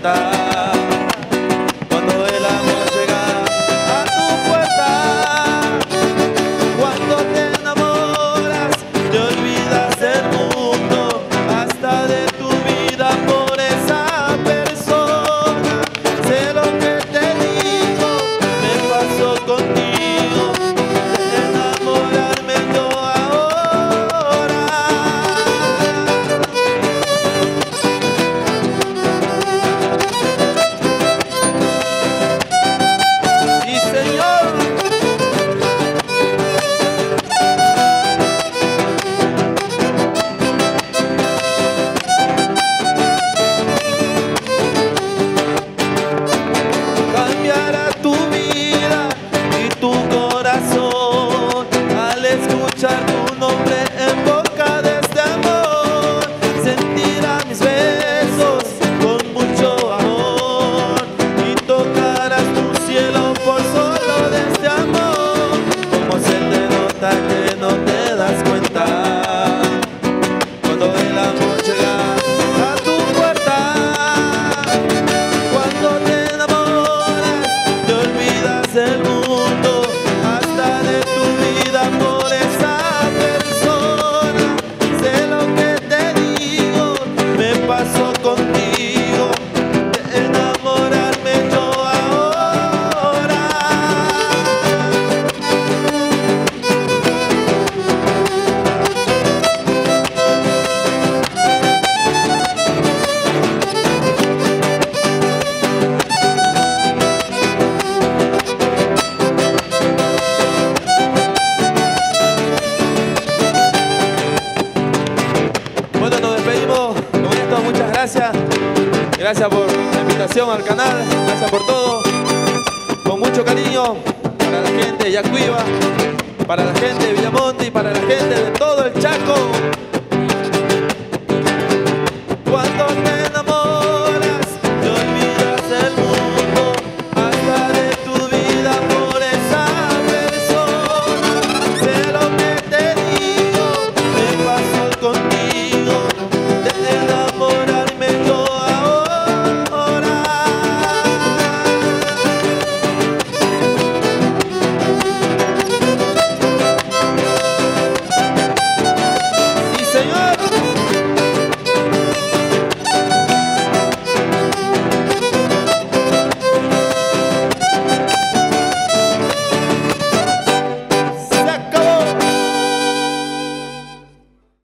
cuenta. Cuando el amor llega a tu puerta, cuando te enamoras, te olvidas del mundo, hasta de tu vida por esa persona. Sé lo que te digo, me pasó contigo, de enamorarme yo ahora. Sí, señor. Cambiará tu vida y tu corazón al escuchar tu nombre en boca de este amor. Sentirá mis besos con mucho amor y tocarás tu cielo por solo de este amor. Como se te nota que no te das cuenta cuando el amor llega a tu puerta. Cuando te enamoras, te olvidas del mundo, hasta de tu vida por esa persona. Sé lo que te digo, me pasó contigo, de enamorarme yo ahora. Bueno, nos despedimos con esto. Muchas gracias. Gracias por la invitación al canal. Gracias por todo. Con mucho cariño para la gente de Yacuiba, para la gente de Villamonte y para la gente de todo el Chaco. Cuando te